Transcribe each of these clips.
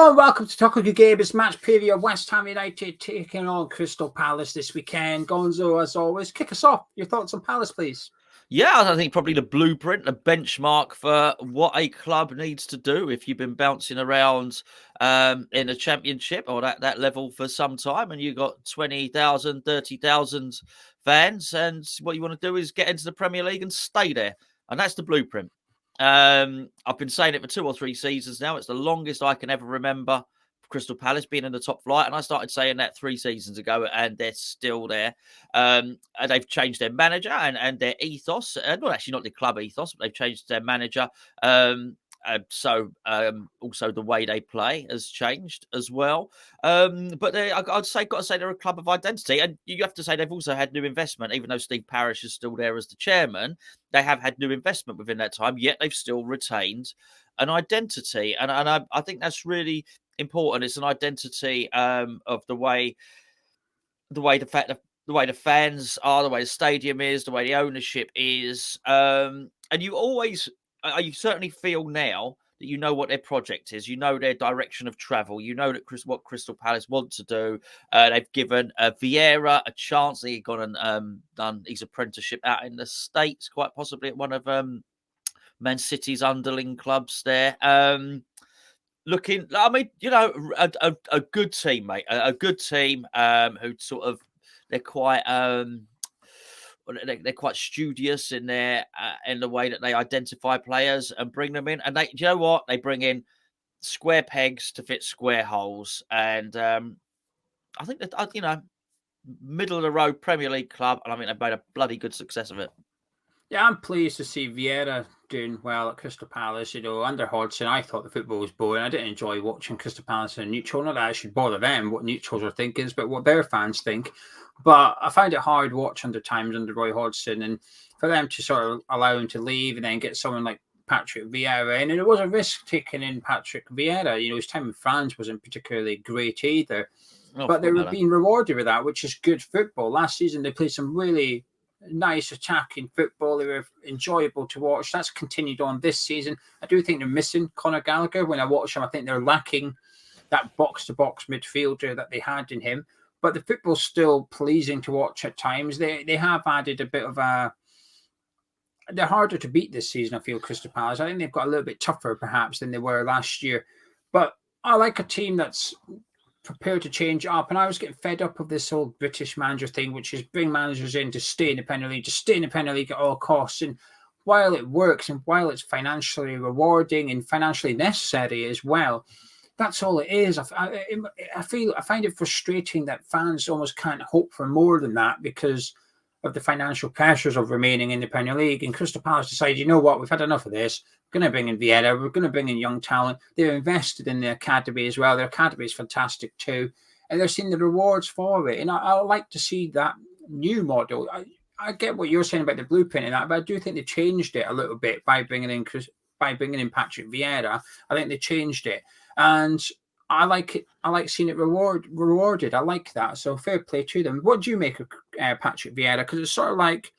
Hello and welcome to Talk of Your Game. It's match preview of West Ham United taking on Crystal Palace this weekend. Gonzo, as always, kick us off. Your thoughts on Palace, please. Yeah, I think probably the blueprint, the benchmark for what a club needs to do if you've been bouncing around in a championship or that level for some time and you've got 20,000, 30,000 fans, and what you want to do is get into the Premier League and stay there. And that's the blueprint. I've been saying it for 2 or 3 seasons now. It's the longest I can ever remember Crystal Palace being in the top flight, and I started saying that 3 seasons ago, and they're still there. And they've changed their manager and their ethos. Well, actually, not the club ethos, but they've changed their manager. So also the way they play has changed as well. But got to say they're a club of identity, and you have to say they've also had new investment. Even though Steve Parish is still there as the chairman, they have had new investment within that time. Yet they've still retained an identity, and I think that's really important. It's an identity of the way the fans are, the way the stadium is, the way the ownership is, and you certainly feel now that you know what their project is, you know their direction of travel, you know that what Crystal Palace want to do. They've given Vieira a chance. He's gone and done his apprenticeship out in the States, quite possibly at one of Man City's underling clubs there. Looking, I mean, a good team, mate. A good team who sort of they're quite studious in the way that they identify players and bring them in. And you know what? They bring in square pegs to fit square holes. And I think that middle of the road Premier League club, and I think they've made a bloody good success of it. Yeah, I'm pleased to see Vieira doing well at Crystal Palace. Under Hodgson, I thought the football was boring. I didn't enjoy watching Crystal Palace in neutral. Not that I should bother them what neutrals are thinking, but what their fans think. But I find it hard watching times under Roy Hodgson, and for them to sort of allow him to leave and then get someone like Patrick Vieira in. And it was a risk taking in Patrick Vieira. His time in France wasn't particularly great either. But they were being rewarded with that, which is good football. Last season, they played some really nice attacking football. They were enjoyable to watch. That's continued on this season. I do think they're missing Conor Gallagher. When I watch him, I think they're lacking that box-to-box midfielder that they had in him. But the football's still pleasing to watch at times. They have added a bit of a... They're harder to beat this season, I feel, Crystal Palace. I think they've got a little bit tougher, perhaps, than they were last year. But I like a team that's prepared to change up, and I was getting fed up of this whole British manager thing, which is bring managers in to stay in the Premier League, to stay in the Premier League at all costs. And while it works and while it's financially rewarding and financially necessary as well, that's all it is. I find it frustrating that fans almost can't hope for more than that because of the financial pressures of remaining in the Premier League. And Crystal Palace decided, you know what, we've had enough of this. We're going to bring in Vieira. We're going to bring in young talent. They're invested in the academy as well. Their academy is fantastic too. And they're seeing the rewards for it. And I like to see that new model. I get what you're saying about the blueprint and that, but I do think they changed it a little bit by bringing in Patrick Vieira. I think they changed it. And I like it. I like seeing it rewarded. I like that. So fair play to them. What do you make of Patrick Vieira? Because it's sort of like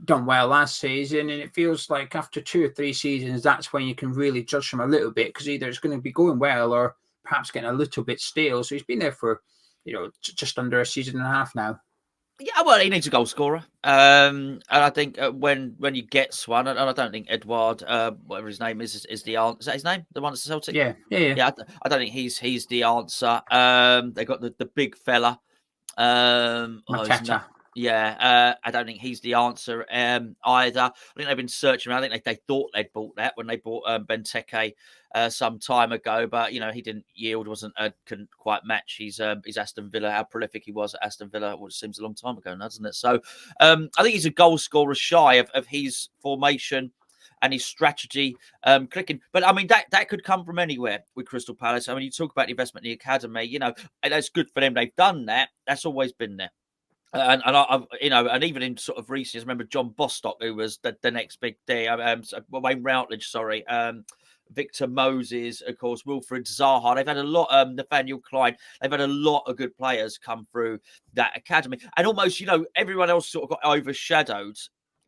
done well last season, and it feels like after 2 or 3 seasons, that's when you can really judge him a little bit, because either it's going to be going well or perhaps getting a little bit stale. So he's been there for just under a season and a half now. Yeah, well, he needs a goal scorer, and I think when you get one, and I don't think Edouard, whatever his name is the answer. Is that his name? The one at Celtic? Yeah. I don't think he's the answer. They got the big fella, Paqueta. I don't think he's the answer either. I think they've been searching around. I think they thought they'd bought that when they bought Benteke some time ago, but he didn't yield, couldn't quite match his Aston Villa, how prolific he was at Aston Villa, which seems a long time ago now, doesn't it? So I think he's a goal scorer shy of his formation and his strategy clicking. But I mean, that could come from anywhere with Crystal Palace. I mean, you talk about the investment in the academy, and that's good for them. They've done that. That's always been there. And even in sort of recent years, remember John Bostock, who was the next big thing. Wayne Routledge, sorry. Victor Moses, of course, Wilfried Zaha. They've had a lot, Nathaniel Klein. They've had a lot of good players come through that academy. And almost, everyone else sort of got overshadowed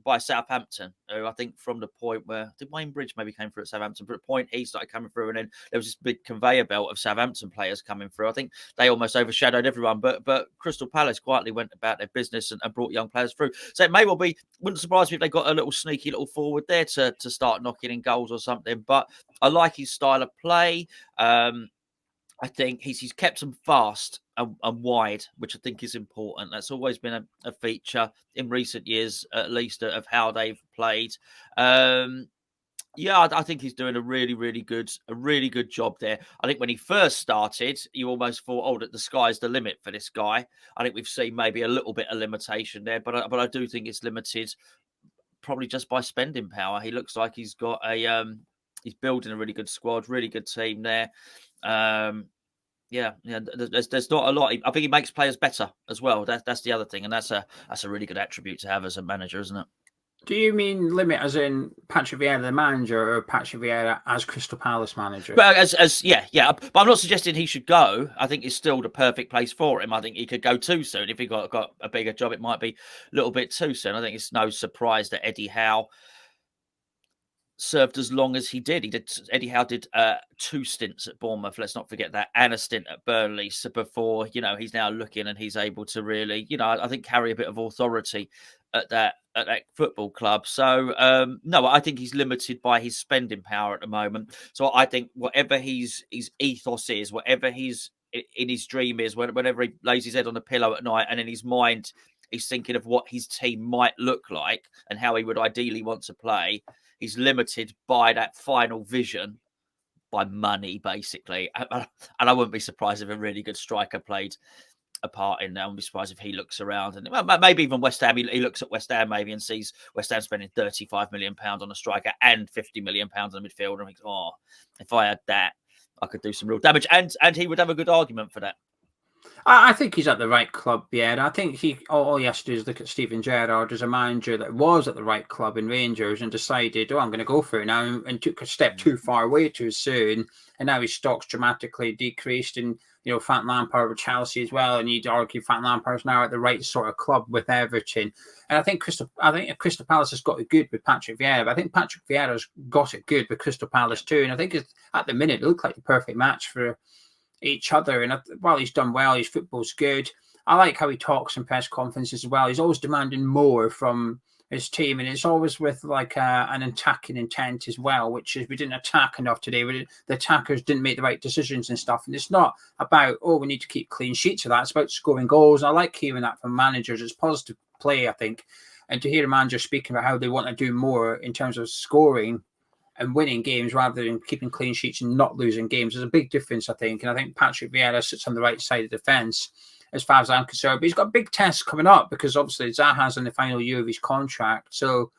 by Southampton, who I think from the point where did Wayne Bridge maybe came through at Southampton, but at the point he started coming through, and then there was this big conveyor belt of Southampton players coming through. I think they almost overshadowed everyone. But Crystal Palace quietly went about their business and brought young players through. So it may well be, wouldn't surprise me if they got a little sneaky little forward there to start knocking in goals or something. But I like his style of play. I think he's kept them fast and wide, which I think is important. That's always been a feature in recent years, at least, of how they've played. Yeah, I think he's doing a really good job there. I think when he first started, you almost thought, oh, that the sky's the limit for this guy. I think we've seen maybe a little bit of limitation there, but I do think it's limited probably just by spending power. He looks like he's got he's building a really good squad, really good team there. Yeah, there's not a lot. I think he makes players better as well. That's the other thing, and that's a really good attribute to have as a manager, isn't it? Do you mean limit as in Patrick Vieira the manager, or Patrick Vieira as Crystal Palace manager? But yeah. But I'm not suggesting he should go. I think it's still the perfect place for him. I think he could go too soon. If he got a bigger job, it might be a little bit too soon. I think it's no surprise that Eddie Howe served as long as he did. Eddie Howe did 2 stints at Bournemouth. Let's not forget that, and a stint at Burnley. So before, he's now looking and he's able to really, I think carry a bit of authority at that football club. So no, I think he's limited by his spending power at the moment. So I think whatever his ethos is, whatever he's in his dream is, whenever he lays his head on the pillow at night and in his mind he's thinking of what his team might look like and how he would ideally want to play, he's limited by that final vision, by money, basically. And I wouldn't be surprised if a really good striker played a part in that. I wouldn't be surprised if he looks around and maybe even West Ham. He looks at West Ham maybe and sees West Ham spending £35 million on a striker and £50 million on a midfielder, and thinks, oh, if I had that, I could do some real damage. And he would have a good argument for that. I think he's at the right club, yeah. I think all he has to do is look at Steven Gerrard as a manager that was at the right club in Rangers and decided, I'm going to go for it now, and took a step too far way too soon. And now his stock's dramatically decreased. And, Frank Lampard with Chelsea as well. And you'd argue Frank Lampard's now at the right sort of club with Everton. And I think Crystal Palace has got it good with Patrick Vieira. But I think Patrick Vieira's got it good with Crystal Palace too. And I think at the minute, it looked like the perfect match for each other. And while he's done well, his football's good. I like how he talks in press conferences as well. He's always demanding more from his team, and it's always with like an attacking intent as well, which is we didn't attack enough today. The attackers didn't make the right decisions and stuff. And it's not about, we need to keep clean sheets of that. It's about scoring goals. And I like hearing that from managers. It's positive play, I think. And to hear a manager speaking about how they want to do more in terms of scoring and winning games rather than keeping clean sheets and not losing games, there's a big difference, I think. And I think Patrick Vieira sits on the right side of the fence as far as I'm concerned. But he's got big tests coming up because obviously Zaha's in the final year of his contract. So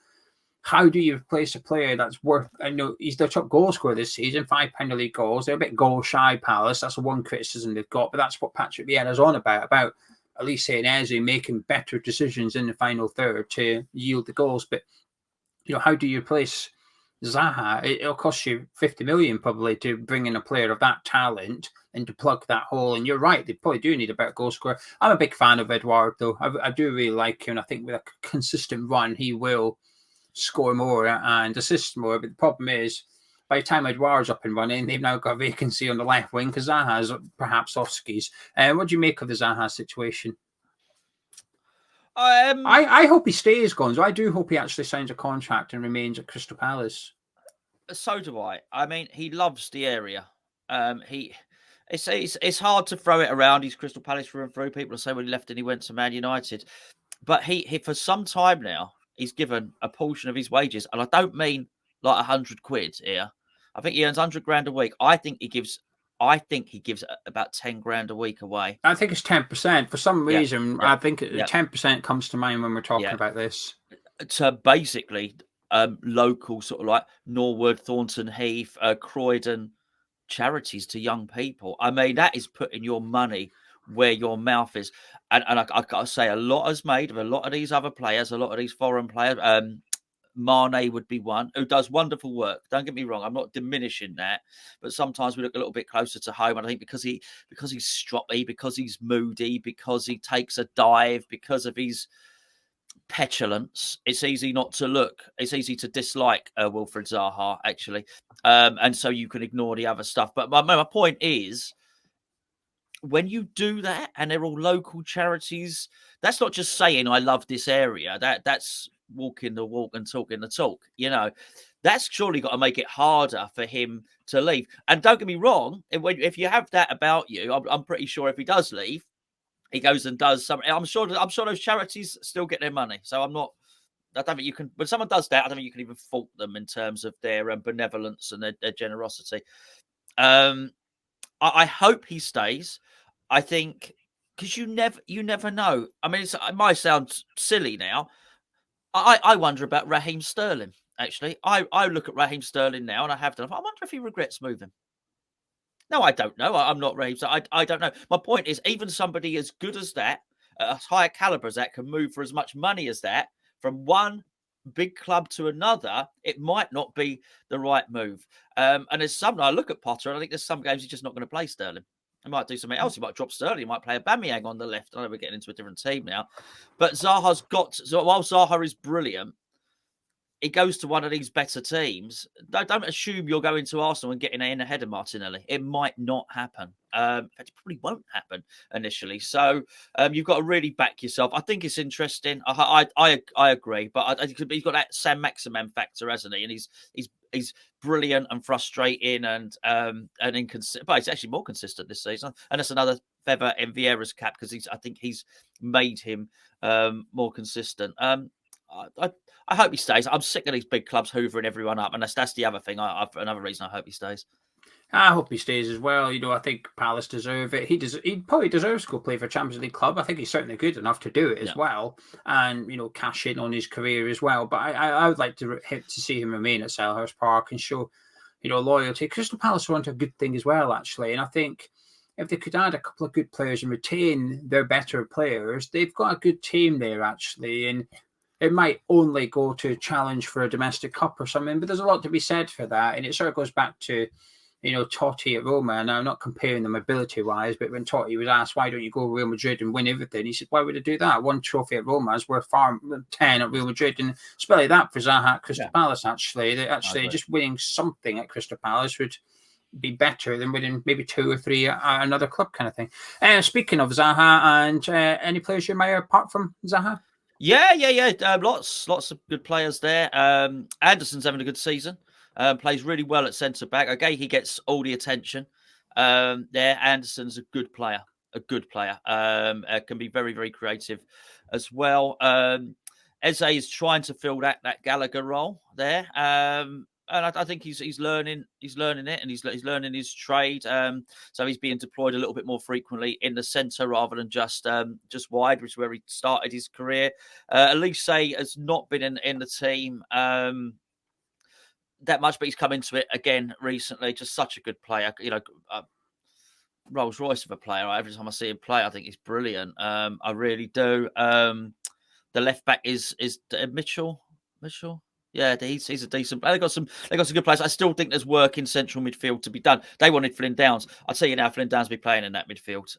how do you replace a player that's worth, he's their top goal scorer this season, 5 Premier League goals. They're a bit goal shy, Palace. That's the one criticism they've got. But that's what Patrick Vieira's on about Elise and Eze making better decisions in the final third to yield the goals. But, how do you replace Zaha? It'll cost you 50 million probably to bring in a player of that talent and to plug that hole. And you're right, they probably do need a better goal scorer. I'm a big fan of Edouard, though. I do really like him. I think with a consistent run, he will score more and assist more. But the problem is, by the time Edouard's up and running, they've now got a vacancy on the left wing because Zaha's perhaps off skis. What do you make of the Zaha situation? I hope he stays, Gonzo. I do hope he actually signs a contract and remains at Crystal Palace. So do I. I mean, he loves the area. It's hard to throw it around. He's Crystal Palace through and through. People say when he left and he went to Man United, but he for some time now he's given a portion of his wages, and I don't mean like 100 quid here. I think he earns 100 grand a week. I think he gives about 10 grand a week away. I think it's 10%. For some reason, I think 10% comes to mind when we're talking about this. To basically local sort of like Norwood, Thornton Heath, Croydon charities to young people. I mean, that is putting your money where your mouth is. And I got to say, a lot is made of a lot of these other players, a lot of these foreign players. Mane would be one who does wonderful work. Don't get me wrong. I'm not diminishing that, but sometimes we look a little bit closer to home. And I think because he's stroppy, because he's moody, because he takes a dive, because of his petulance. It's easy not to look. It's easy to dislike Wilfried Zaha, actually. And so you can ignore the other stuff. But my point is, when you do that and they're all local charities, that's not just saying I love this area. That's walking the walk and talking the talk. That's surely got to make it harder for him to leave. And don't get me wrong, if you have that about you, I'm pretty sure if he does leave, he goes and does something. I'm sure those charities still get their money. So I don't think you can. When someone does that, I don't think you can even fault them in terms of their benevolence and their generosity. I hope he stays. I think because you never know. I mean, it might sound silly now. I wonder about Raheem Sterling. Actually, I look at Raheem Sterling now, and I have done. I wonder if he regrets moving. No, I don't know. I'm not Raheem, so I don't know. My point is, even somebody as good as that, at a higher caliber as that, can move for as much money as that from one big club to another. It might not be the right move. And there's some. I look at Potter, and I think there's some games he's just not going to play Sterling. He might do something else. He might drop Sterling. He might play a Aubameyang on the left. I know we're getting into a different team now, but Zaha's got. So while Zaha is brilliant, he goes to one of these better teams. Don't assume you're going to Arsenal and getting in ahead of Martinelli. It might not happen. In fact, it probably won't happen initially. So you've got to really back yourself. I think it's interesting. I agree, but he's got that Sam Maximan factor, hasn't he? And he's brilliant and frustrating and inconsistent. But he's actually more consistent this season, and that's another feather in Vieira's cap because I think he's made him more consistent. I hope he stays. I'm sick of these big clubs hoovering everyone up, and that's the other thing. Another reason I hope he stays. I hope he stays as well. I think Palace deserve it. He probably deserves to go play for a Champions League club. I think he's certainly good enough to do it as well, and cash in on his career as well. But I would like to see him remain at Selhurst Park and show loyalty. Crystal Palace want a good thing as well, actually, and I think if they could add a couple of good players and retain their better players, they've got a good team there actually, and it might only go to challenge for a domestic cup or something, but there's a lot to be said for that. And it sort of goes back to, Totti at Roma. And I'm not comparing them ability-wise, but when Totti was asked, why don't you go to Real Madrid and win everything? He said, why would I do that? One trophy at Roma is worth 10 at Real Madrid. And it's like that for Zaha at Crystal Palace, actually. Just winning something at Crystal Palace would be better than winning maybe 2 or 3 at another club kind of thing. Speaking of Zaha, and any players you admire apart from Zaha? Yeah. Lots of good players there. Anderson's having a good season. Plays really well at centre back. Okay, he gets all the attention. There, Anderson's a good player. Can be very, very creative as well. Eze is trying to fill that Gallagher role there. And I think he's learning it, and he's learning his trade. So he's being deployed a little bit more frequently in the centre rather than just wide, which is where he started his career. Elise has not been in the team that much, but he's come into it again recently. Just such a good player, Rolls Royce of a player. Every time I see him play, I think he's brilliant. I really do. The left back is Mitchell. Yeah, he's a decent player. They got some good players. I still think there's work in central midfield to be done. They wanted Flynn Downs. I'll tell you now, Flynn Downs will be playing in that midfield.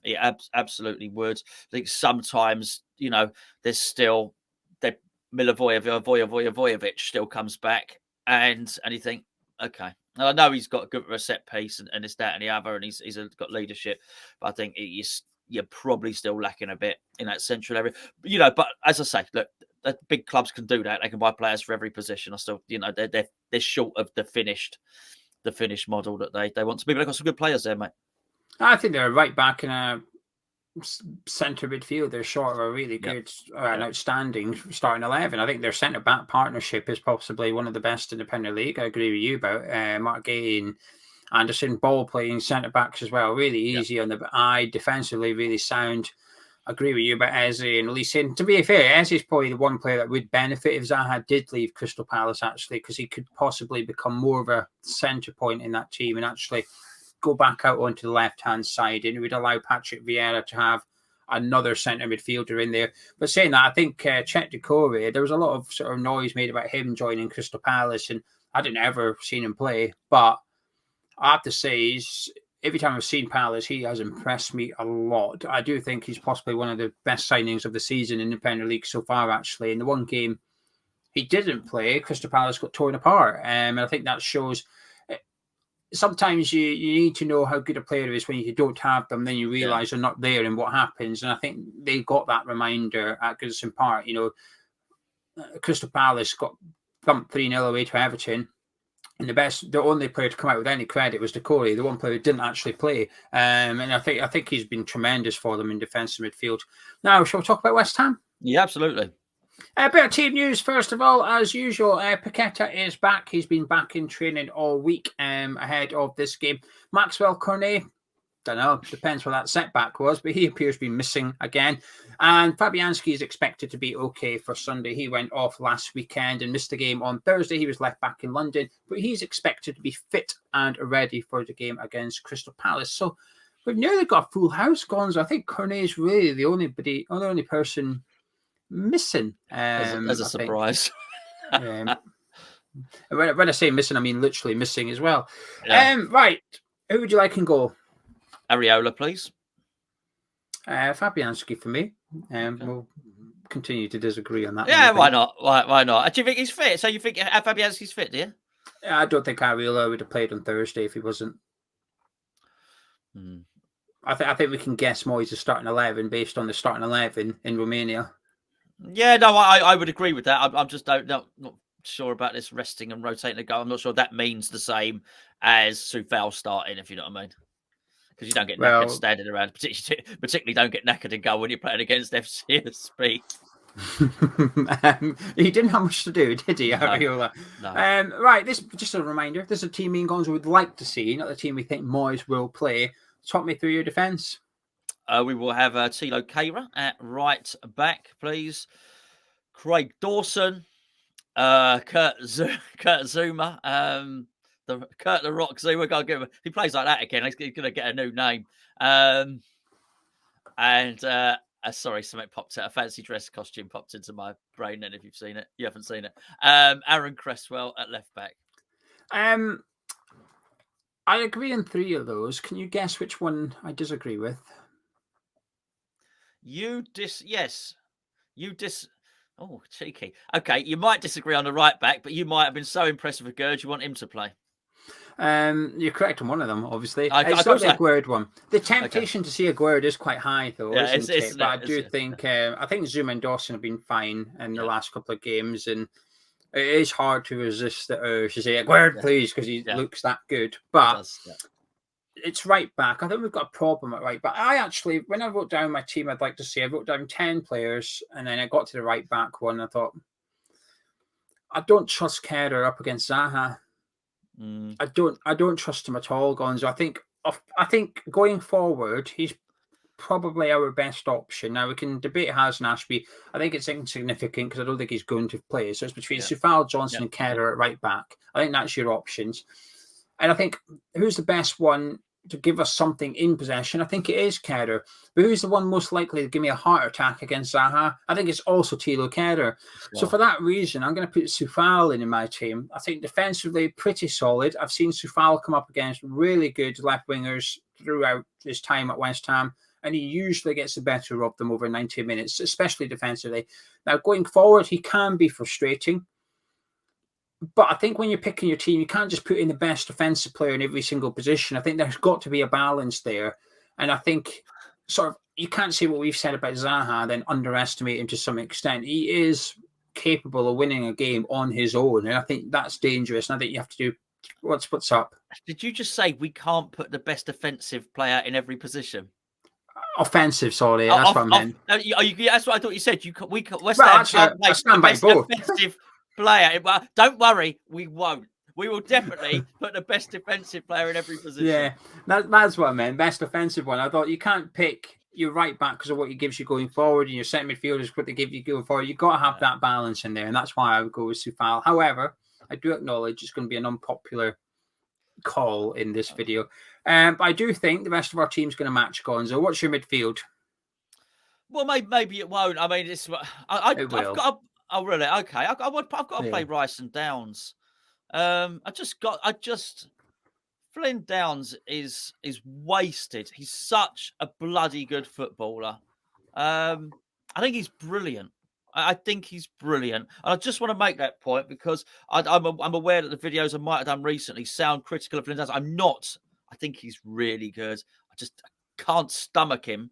Yeah, absolutely would. I think sometimes, there's still Milivojevic still comes back, and you think, okay. I know he's got a good set piece and this, that, and the other, and he's got leadership, but I think you're probably still lacking a bit in that central area. But as I say, look, the big clubs can do that. They can buy players for every position. I still, they're short of the finished model that they want to be. But they've got some good players there, mate. I think they're right back in a centre midfield. They're short of a really good, an outstanding starting 11. I think their centre back partnership is possibly one of the best in the Premier League. I agree with you about Mark Gay and Anderson, ball playing centre backs as well. Really easy on the eye, defensively really sound. I agree with you about Eze and Elise. And to be fair, Eze is probably the one player that would benefit if Zaha did leave Crystal Palace, actually, because he could possibly become more of a centre point in that team and actually go back out onto the left-hand side, and it would allow Patrick Vieira to have another centre midfielder in there. But saying that, I think Chet Decore, there was a lot of sort of noise made about him joining Crystal Palace, and I didn't ever seen him play, but I have to say every time I've seen Palace, he has impressed me a lot. I do think he's possibly one of the best signings of the season in the Premier League so far, actually. In the one game he didn't play, Crystal Palace got torn apart. And I think that shows sometimes you need to know how good a player is when you don't have them, then you realise they're not there and what happens. And I think they got that reminder at Goodison Park. Crystal Palace got thumped 3-0 away to Everton. And the only player to come out with any credit was Decore, the one player who didn't actually play. And I think he's been tremendous for them in defensive midfield. Now, shall we talk about West Ham? Yeah, absolutely. A bit of team news, first of all, as usual. Paqueta is back. He's been back in training all week ahead of this game. Maxwell Cornet, don't know, depends what that setback was, but he appears to be missing again. And Fabianski is expected to be okay for Sunday. He went off last weekend and missed the game on Thursday. He was left back in London, but he's expected to be fit and ready for the game against Crystal Palace. So we've nearly got a full house, Gonzo. I think Cornet is really the only person missing. As a surprise. When I say missing, I mean literally missing as well. Yeah. Right. Who would you like in goal? Areola, please. Fabianski for me. We'll continue to disagree on that. Yeah, why not? Why not? Do you think he's fit? So you think Fabianski's fit, do you? I don't think Areola would have played on Thursday if he wasn't. I think we can guess Moyes' starting 11 based on the starting 11 in Romania. Yeah, no, I would agree with that. I'm just not sure about this resting and rotating the goal. I'm not sure that means the same as Soufal starting, if you know what I mean. Because you don't get knackered standing around, particularly don't get knackered in goal when you're playing against FCSB. He didn't have much to do, did he, Areola? No. Right, this just a reminder. This is a team me and Gonzo would like to see, not the team we think Moyes will play. Talk me through your defence. We will have Tilo Kehrer at right back, please. Craig Dawson, Kurt Zuma, Kurt the Rock Zuma. He plays like that again. He's going to get a new name. Sorry, something popped out. A fancy dress costume popped into my brain. Then, if you've seen it, you haven't seen it. Aaron Cresswell at left back. I agree on 3 of those. Can you guess which one I disagree with? Yes. Oh, cheeky. Okay, you might disagree on the right back, but you might have been so impressed with Gerd, you want him to play. You're correct on one of them, obviously. It's not the Aguerd one. The temptation to see Aguerd is quite high, though, isn't it? But I do think I think Zuma and Dawson have been fine in the last couple of games, and it is hard to resist the urge to say Aguerd, please, because he looks that good. But it's right back. I think we've got a problem at right back. I actually, when I wrote down my team, I'd like to see, I wrote down 10 players, and then I got to the right back one. I thought, I don't trust Kehrer up against Zaha. I don't trust him at all, Gonzo. I think going forward, he's probably our best option. Now we can debate Hasan Ashby. I think it's insignificant because I don't think he's going to play. So it's between Soufal, Johnson, and Kehrer at right back. I think that's your options. And I think who's the best one to give us something in possession? I think it is Kehrer. But who's the one most likely to give me a heart attack against Zaha? I think it's also Tilo Kehrer. Wow. So for that reason, I'm going to put Soufal in my team. I think defensively, pretty solid. I've seen Soufal come up against really good left wingers throughout his time at West Ham, and he usually gets the better of them over 90 minutes, especially defensively. Now, going forward, he can be frustrating. But I think when you're picking your team, you can't just put in the best defensive player in every single position. I think there's got to be a balance there. And I think you can't say what we've said about Zaha, then underestimate him to some extent. He is capable of winning a game on his own. And I think that's dangerous. And I think you have to do what's up. Did you just say we can't put the best defensive player in every position? Offensive, sorry. That's what I meant. That's what I thought you said. West Ham can't play the best defensive player. Don't worry, we won't. We will definitely put the best defensive player in every position. Yeah, that's what I meant. Best defensive one. I thought you can't pick your right back because of what he gives you going forward, and your centre midfielders what they give you going forward. You've got to have that balance in there, and that's why I would go with Soufal. However, I do acknowledge it's going to be an unpopular call in this video. But I do think the rest of our team's going to match Gonzo. What's your midfield? Well, maybe it won't. I mean, it will. Oh, really? Okay. I've got to play Rice and Downs. I just Flynn Downes is wasted. He's such a bloody good footballer. I think he's brilliant. I think he's brilliant. And I just want to make that point because I'm aware that the videos I might have done recently sound critical of Flynn Downes. I'm not. I think he's really good. I just can't stomach him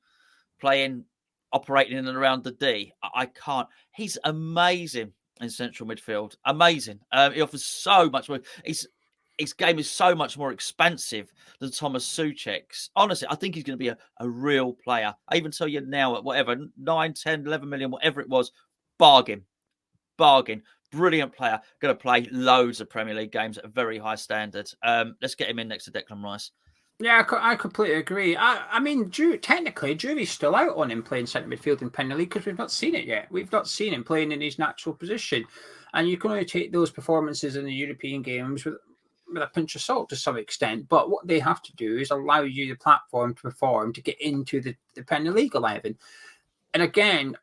operating in and around the D. I can't. He's amazing in central midfield. Amazing. He offers so much more. His game is so much more expansive than Thomas Souček's. Honestly, I think he's going to be a real player. I even tell you now at whatever, 9, 10, 11 million, whatever it was, bargain. Brilliant player. Going to play loads of Premier League games at a very high standard. Let's get him in next to Declan Rice. Yeah, I completely agree. I mean, technically, jury's still out on him playing centre midfield in Premier League because we've not seen it yet. We've not seen him playing in his natural position. And you can only take those performances in the European games with a pinch of salt to some extent. But what they have to do is allow you the platform to perform to get into the Premier League 11. And again,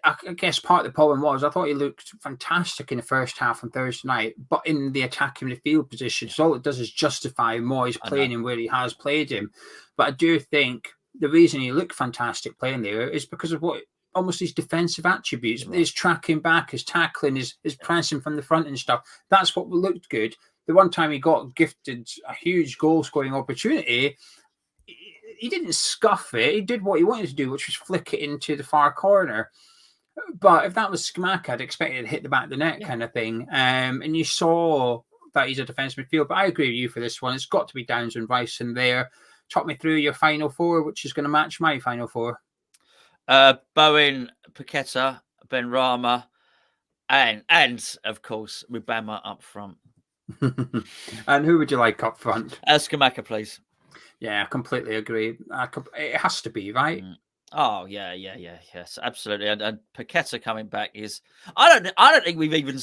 I guess part of the problem was I thought he looked fantastic in the first half on Thursday night, but in the attacking midfield position. So all it does is justify Moyes playing him where he has played him. But I do think the reason he looked fantastic playing there is because of what almost his defensive attributes, his tracking back, his tackling, his pressing from the front and stuff. That's what looked good. The one time he got gifted a huge goal scoring opportunity, he didn't scuff it. He did what he wanted to do, which was flick it into the far corner. But if that was Scamacca, I'd expect it to hit the back of the net kind of thing. And you saw that he's a defensive midfield. But I agree with you for this one. It's got to be Downes and Rice in there. Talk me through your final four, which is going to match my final four. Bowen, Paqueta, Benrahma, and of course, Mubama up front. And who would you like up front? Scamacca, please. Yeah, I completely agree. It has to be, right? Oh yes, absolutely. And Paqueta coming back is I don't think we've even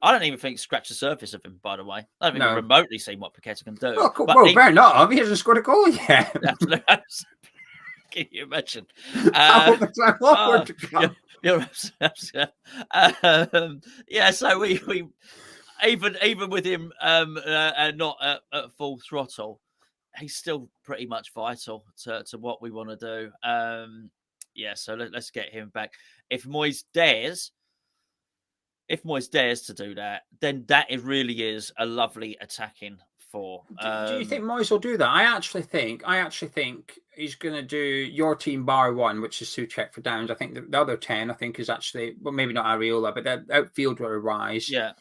I don't even think scratched the surface of him, by the way. I don't think we've remotely seen what Paqueta can do. Well, fair enough. He hasn't scored a goal yet. Absolutely. Can you imagine? You're yeah, so we even with him not at full throttle, he's still pretty much vital to what we want to do. So let's get him back. If Moyes dares to do that, then that really is a lovely attacking four. Do you think Moyes will do that? I actually think he's going to do your team bar one, which is Souček for Downes. I think the other 10, I think, is actually, well, maybe not Areola, but the outfield will arise. Yeah.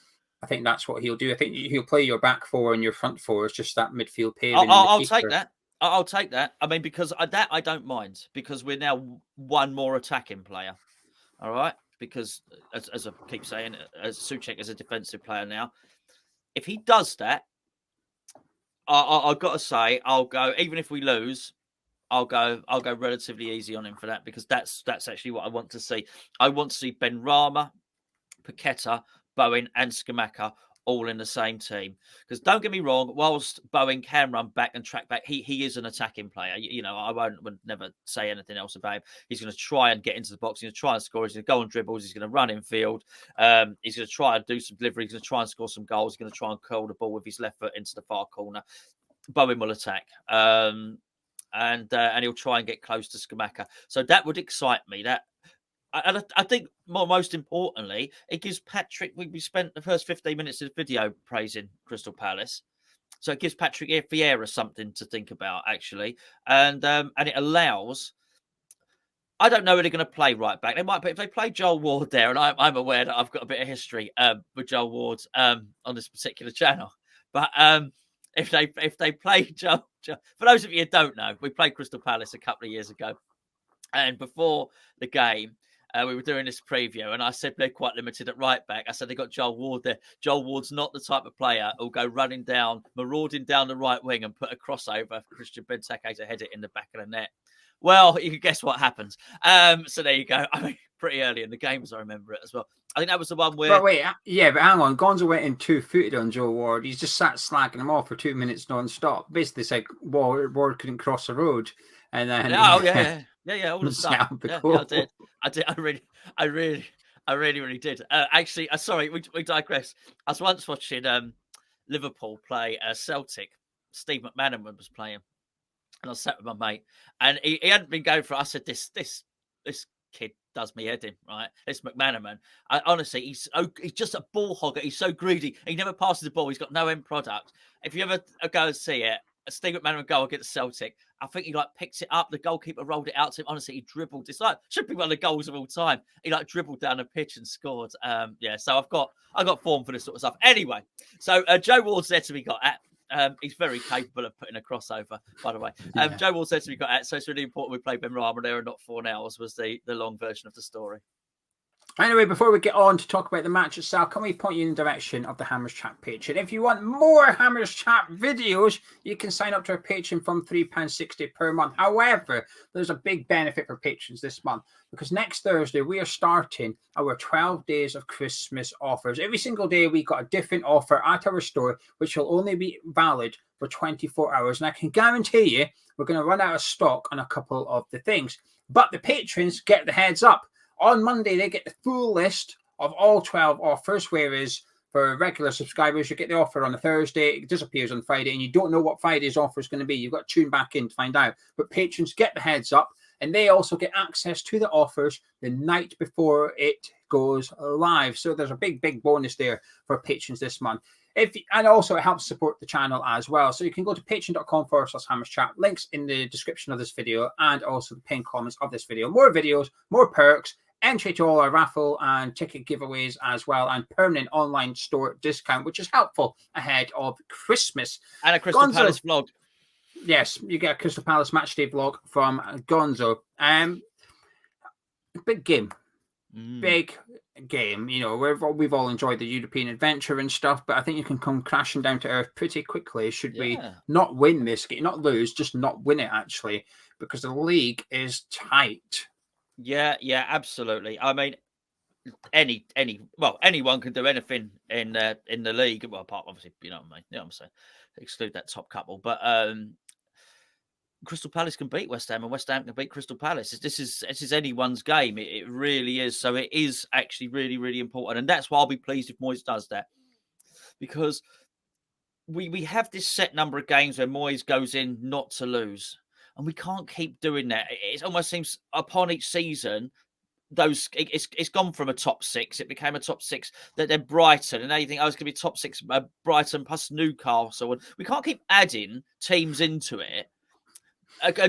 I think that's what he'll do. I think he'll play your back four and your front four is just that midfield pair. I'll take that. I'll take that. I mean, because that I don't mind because we're now one more attacking player. All right. Because as I keep saying, as Souček is a defensive player now, if he does that, I've got to say, I'll go. Even if we lose, I'll go relatively easy on him for that because that's actually what I want to see. I want to see Benrahma, Paqueta, Bowen, and Scamacca all in the same team. Because don't get me wrong, whilst Bowen can run back and track back, he is an attacking player. You know, I would never say anything else about him. He's going to try and get into the box. He's going to try and score. He's going to go on dribbles. He's going to run in field. He's going to try and do some delivery. He's going to try and score some goals. He's going to try and curl the ball with his left foot into the far corner. Bowen will attack. And he'll try and get close to Scamacca. So that would excite me. And I think most importantly, it gives Patrick. We spent the first 15 minutes of the video praising Crystal Palace, so it gives Patrick Vieira something to think about actually, and it allows. I don't know where they're going to play right back. They might, but if they play Joel Ward there, and I'm aware that I've got a bit of history with Joel Ward on this particular channel, but if they play Joel, for those of you who don't know, we played Crystal Palace a couple of years ago, and before the game. We were doing this preview, and I said they're quite limited at right back. I said they got Joel Ward there. Joel Ward's not the type of player who'll go marauding down the right wing and put a crossover for Christian Benteke to head it in the back of the net. Well, you can guess what happens. So there you go. I mean, pretty early in the game, as I remember it as well. I think that was the one where... But hang on. Gonzo went in 2-footed on Joe Ward. He's just sat slagging him off for 2 minutes non-stop. Basically, it's like Ward couldn't cross the road. And then... Oh, yeah. Yeah, all the stuff. I did. I really did. Actually, sorry, we digress. I was once watching Liverpool play Celtic Steve McManaman was playing, and I sat with my mate, and he hadn't been going for it. I said, this kid does me head in, right? It's McManaman. Honestly, he's just a ball hogger. He's so greedy. He never passes the ball. He's got no end product. If you ever go and see it, a Steve McManaman goal against Celtic, I think he picked it up. The goalkeeper rolled it out to him. Honestly, he dribbled. It's should be one of the goals of all time. He dribbled down the pitch and scored. So I got form for this sort of stuff. Anyway, so Joe Ward's there to be got at. He's very capable of putting a crossover, by the way. Joe Ward said to me, so it's really important we play Ben Rama there and not 4 hours was the long version of the story. Anyway, before we get on to talk about the match itself, can we point you in the direction of the Hammers Chat page? And if you want more Hammers Chat videos, you can sign up to our Patreon from £3.60 per month. However, there's a big benefit for patrons this month because next Thursday we are starting our 12 days of Christmas offers. Every single day we got a different offer at our store, which will only be valid for 24 hours. And I can guarantee you we're going to run out of stock on a couple of the things. But the patrons get the heads up. On Monday, they get the full list of all 12 offers, whereas for regular subscribers, you get the offer on a Thursday, it disappears on Friday, and you don't know what Friday's offer is going to be. You've got to tune back in to find out. But patrons get the heads up, and they also get access to the offers the night before it goes live. So there's a big bonus there for patrons this month. And also it helps support the channel as well. So you can go to patreon.com/HammersChat. Links in the description of this video and also the pinned comments of this video. More videos, more perks, entry to all our raffle and ticket giveaways as well, and permanent online store discount, which is helpful ahead of Christmas. And a Crystal Palace vlog. Yes, you get a Crystal Palace matchday vlog from Gonzo. Big game. Big game. You know, we've all enjoyed the European adventure and stuff, but I think you can come crashing down to earth pretty quickly should we not win this game, not lose, just not win it actually, because the league is tight. Yeah, absolutely. I mean, anyone can do anything in the league. Well, apart obviously, you know what I mean. You know what I'm saying? Exclude that top couple, but Crystal Palace can beat West Ham, and West Ham can beat Crystal Palace. This is anyone's game. It really is. So it is actually really, really important, and that's why I'll be pleased if Moyes does that, because we have this set number of games where Moyes goes in not to lose, and we can't keep doing that. It almost seems upon each season, it's gone from a top 6, it became a top 6. That then Brighton, and now you think, it's going to be top 6, Brighton plus Newcastle, and we can't keep adding teams into it.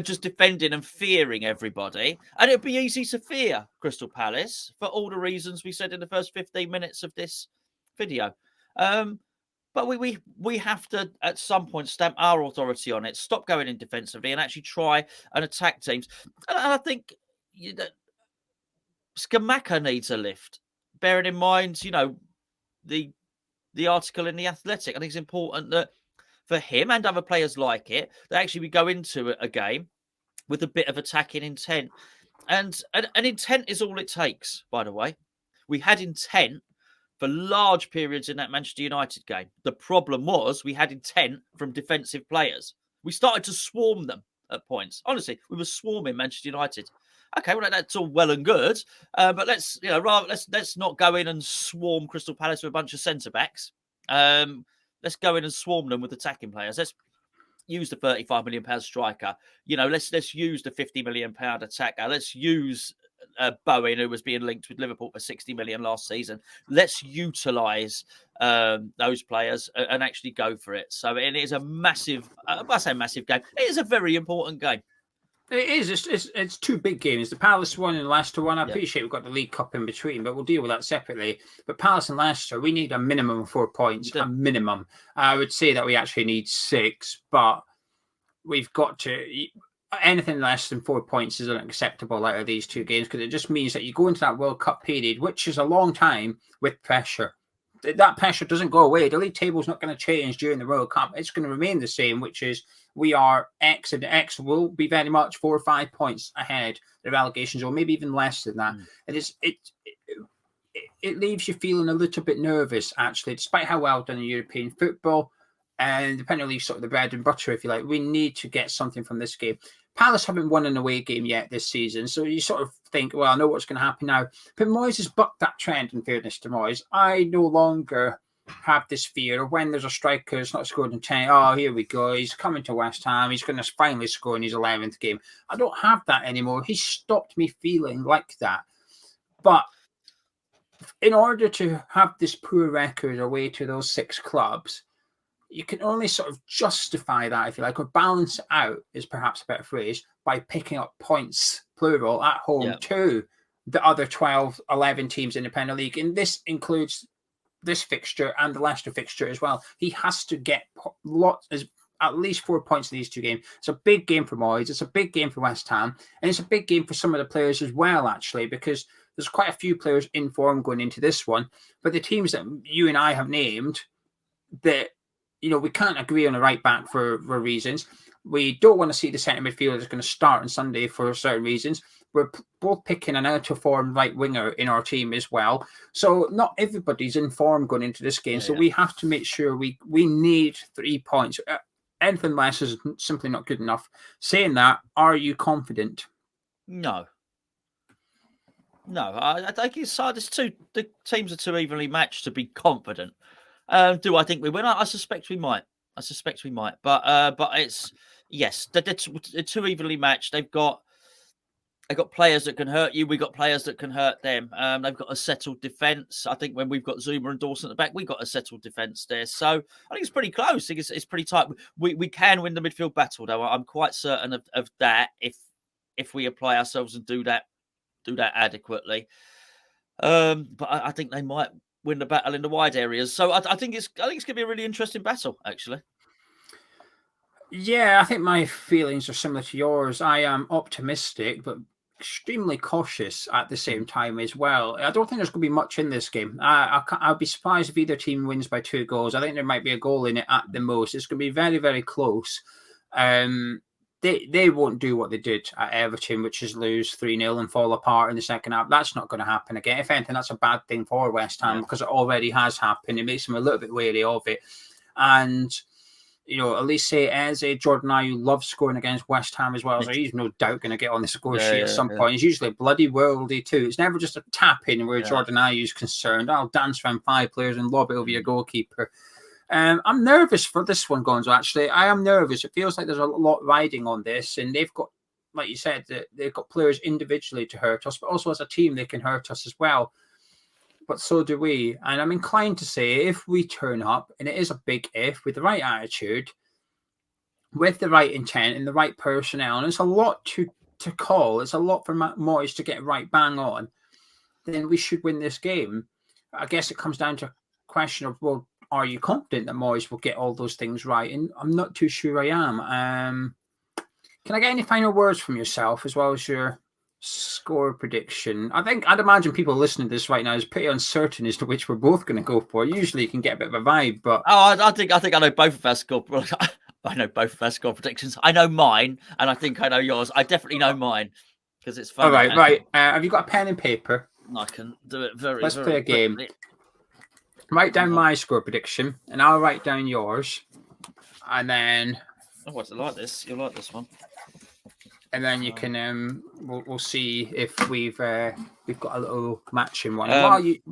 Just defending and fearing everybody, and it'd be easy to fear Crystal Palace for all the reasons we said in the first 15 minutes of this video. But we have to at some point stamp our authority on it, stop going in defensively, and actually try and attack teams. And I think that Scamacca needs a lift, bearing in mind, you know, the article in The Athletic. I think it's important that for him and other players like it, that actually we go into a game with a bit of attacking intent. And intent is all it takes, by the way. We had intent for large periods in that Manchester United game. The problem was we had intent from defensive players. We started to swarm them at points. Honestly, we were swarming Manchester United. Okay, well, that's all well and good. But let's not go in and swarm Crystal Palace with a bunch of centre-backs. Let's go in and swarm them with attacking players. Let's use the £35 million striker. You know, let's use the £50 million attacker. Let's use Bowen, who was being linked with Liverpool for £60 million last season. Let's utilise those players and actually go for it. So it is a massive, I say massive game. It is a very important game. It is. It's 2 big games. The Palace one and the Leicester one. I appreciate we've got the League Cup in between, but we'll deal with that separately. But Palace and Leicester, we need a minimum of 4 points. A minimum. I would say that we actually need 6, but we've got to. Anything less than 4 points is unacceptable out of these 2 games, because it just means that you go into that World Cup period, which is a long time, with pressure. That pressure doesn't go away. The league table is not going to change during the World Cup. It's going to remain the same, which is we are X, and X will be very much 4 or 5 points ahead of relegations, or maybe even less than that. And it leaves you feeling a little bit nervous, actually, despite how well done in European football. And depending on sort of the bread and butter, if you like, we need to get something from this game. Palace haven't won an away game yet this season, so you sort of think, well, I know what's going to happen now. But Moyes has bucked that trend, in fairness to Moyes. I no longer have this fear of when there's a striker who's not scored in 10, oh, here we go, he's coming to West Ham, he's going to finally score in his 11th game. I don't have that anymore. He stopped me feeling like that. But in order to have this poor record away to those 6 clubs, you can only sort of justify that, if you like, or balance it out is perhaps a better phrase, by picking up points, plural, at home to the other 12, 11 teams in the Premier League. And this includes this fixture and the Leicester fixture as well. He has to get at least 4 points in these 2 games. It's a big game for Moyes. It's a big game for West Ham. And it's a big game for some of the players as well, actually, because there's quite a few players in form going into this one. But the teams that you and I have named, that, you know, we can't agree on a right back for reasons. We don't want to see the centre midfielder that's going to start on Sunday for certain reasons. We're both picking an out-of-form right winger in our team as well. So not everybody's in form going into this game. So we have to make sure we need 3 points. Anything less is simply not good enough. Saying that, are you confident? No. I think it's hard. The teams are too evenly matched to be confident. Do I think we win? I suspect we might. But it's, yes, they're too evenly matched. They've got players that can hurt you. We've got players that can hurt them. They've got a settled defence. I think when we've got Zuma and Dawson at the back, we've got a settled defence there. So I think it's pretty close. I think it's pretty tight. We can win the midfield battle, though. I'm quite certain of that if we apply ourselves and do that adequately. But I think they might win the battle in the wide areas. So I think it's going to be a really interesting battle, actually. Yeah, I think my feelings are similar to yours. I am optimistic, but extremely cautious at the same time as well. I don't think there's going to be much in this game. I'll be surprised if either team wins by 2 goals. I think there might be a goal in it at the most. It's going to be very, very close. They won't do what they did at Everton, which is lose 3-0 and fall apart in the second half. That's not going to happen again. If anything, that's a bad thing for West Ham because it already has happened. It makes them a little bit wary of it. And, you know, Elise Eze, Jordan Ayew loves scoring against West Ham as well. So he's no doubt going to get on the score sheet at some point. He's usually bloody worldy too. It's never just a tap in where Jordan Ayew's concerned. I'll dance around 5 players and lob it over your goalkeeper. I'm nervous for this one, Gonzo, actually. I am nervous. It feels like there's a lot riding on this, and they've got, like you said, they've got players individually to hurt us, but also as a team they can hurt us as well. But so do we. And I'm inclined to say if we turn up, and it is a big if, with the right attitude, with the right intent and the right personnel, and it's a lot to call, it's a lot for Moyes to get right bang on, then we should win this game. I guess it comes down to a question of, well, are you confident that Moyes will get all those things right? And I'm not too sure I am. Can I get any final words from yourself as well as your score prediction? I'd imagine people listening to this right now is pretty uncertain as to which we're both going to go for. Usually you can get a bit of a vibe, but I think I know both of our score. I know both of our score predictions. I know mine, and I think I know yours. I definitely know mine because it's fun. All right. Have you got a pen and paper? I can do it very. Let's very play a game. quickly. Write down my score prediction, and I'll write down yours, and then. Oh, what's it like this? You'll like this one. And then you can we'll see if we've got a little matching one.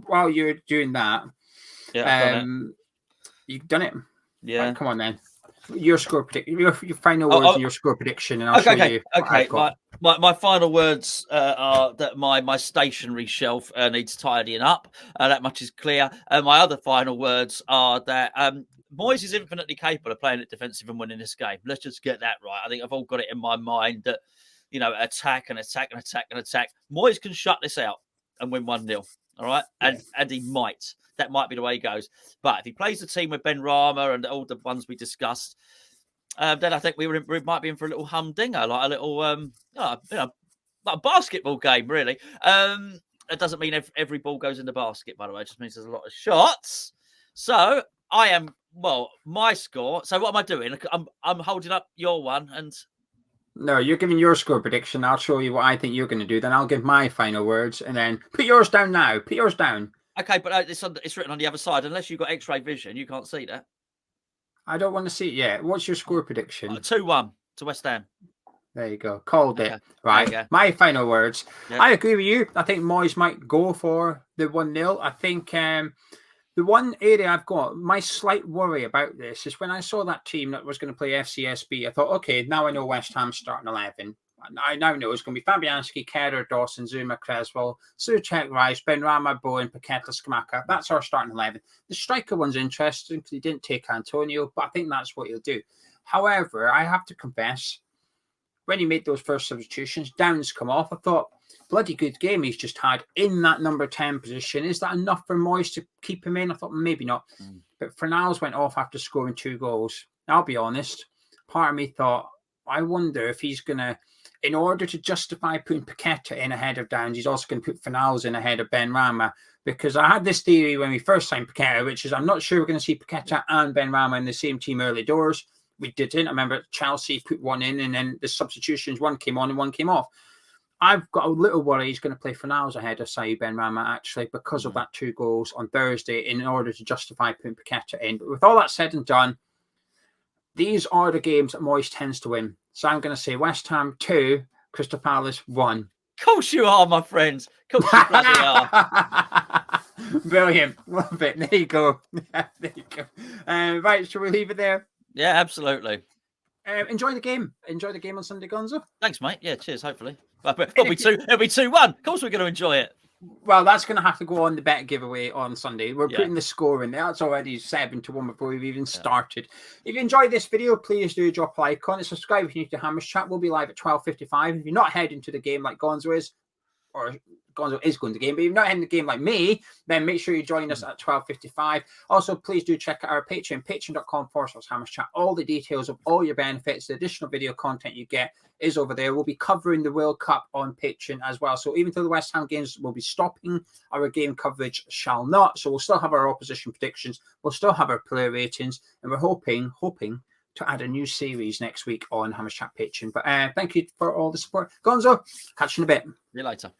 While you're doing that, you've done it. Yeah. Right, come on then. Your score prediction. Your final words and your score prediction, and I'll show you. Okay. My final words are that my stationery shelf needs tidying up. That much is clear. My other final words are that Moyes is infinitely capable of playing it defensive and winning this game. Let's just get that right. I think I've all got it in my mind that, you know, attack. Moyes can shut this out and win 1-0. All right. And he might. That might be the way he goes. But if he plays the team with Ben Rama and all the ones we discussed, then I think we might be in for a little humdinger, like a little, like a basketball game, really. It doesn't mean every ball goes in the basket, by the way. It just means there's a lot of shots. So I am, my score. So what am I doing? I'm holding up your one and... No, you're giving your score prediction. I'll show you what I think you're going to do. Then I'll give my final words and then put yours down now. Put yours down. Okay, but it's written on the other side. Unless you've got X-ray vision, you can't see that. I don't want to see it yet. What's your score prediction? 2-1 to West Ham. There you go. Called it. Okay. Right. My final words. Yeah. I agree with you. I think Moyes might go for the 1-0. I think The one area I've got, my slight worry about this is when I saw that team that was going to play FCSB, I thought, okay, now I know West Ham's starting 11. I now know it's going to be Fabianski, Kerr, Dawson, Zuma, Creswell, Souček, Rice, Benrahma, Bowen, Paqueta, Scamacca. That's our starting 11. The striker one's interesting because he didn't take Antonio, but I think that's what he'll do. However, I have to confess, when he made those first substitutions, Downs come off. I thought, bloody good game he's just had in that number 10 position. Is that enough for Moyes to keep him in? I thought maybe not. But Fornals went off after scoring 2 goals. I'll be honest. Part of me thought, I wonder if he's going to, in order to justify putting Paqueta in ahead of Downs, he's also going to put Fornals in ahead of Benrahma. Because I had this theory when we first signed Paqueta, which is I'm not sure we're going to see Paqueta and Benrahma in the same team early doors. We didn't. I remember Chelsea put one in and then the substitutions, one came on and one came off. I've got a little worry he's going to play Fornals ahead of Saïd Benrahma actually because of that 2 goals on Thursday in order to justify putting Paqueta in. But with all that said and done, these are the games that Moyes tends to win. So I'm going to say West Ham 2, Crystal Palace 1. Of course you are, my friends. Of course you bloody are. Brilliant. Love it. There you go. There you go. Right, shall we leave it there? Yeah, absolutely. Enjoy the game. Enjoy the game on Sunday, Gonzo. Thanks, mate. Yeah, cheers, hopefully. It'll be 2-1. Of course we're going to enjoy it. Well, that's going to have to go on the bet giveaway on Sunday. We're putting the score in there. It's already 7-1 before we've even started. If you enjoyed this video, please do drop a like on it. Subscribe if you're new to Hammers Chat. We'll be live at 12:55. If you're not heading to the game like Gonzo is, or Gonzo is going to the game, but if you're not heading to the game like me, then make sure you join us at 12:55. Also, please do check out our Patreon, patreon.com/Hammers Chat. All the details of all your benefits, the additional video content you get is over there. We'll be covering the World Cup on Patreon as well. So even though the West Ham games will be stopping, our game coverage shall not. So we'll still have our opposition predictions. We'll still have our player ratings. And we're hoping to add a new series next week on Hammers Chat Patreon. But thank you for all the support. Gonzo, catch you in a bit. See you later.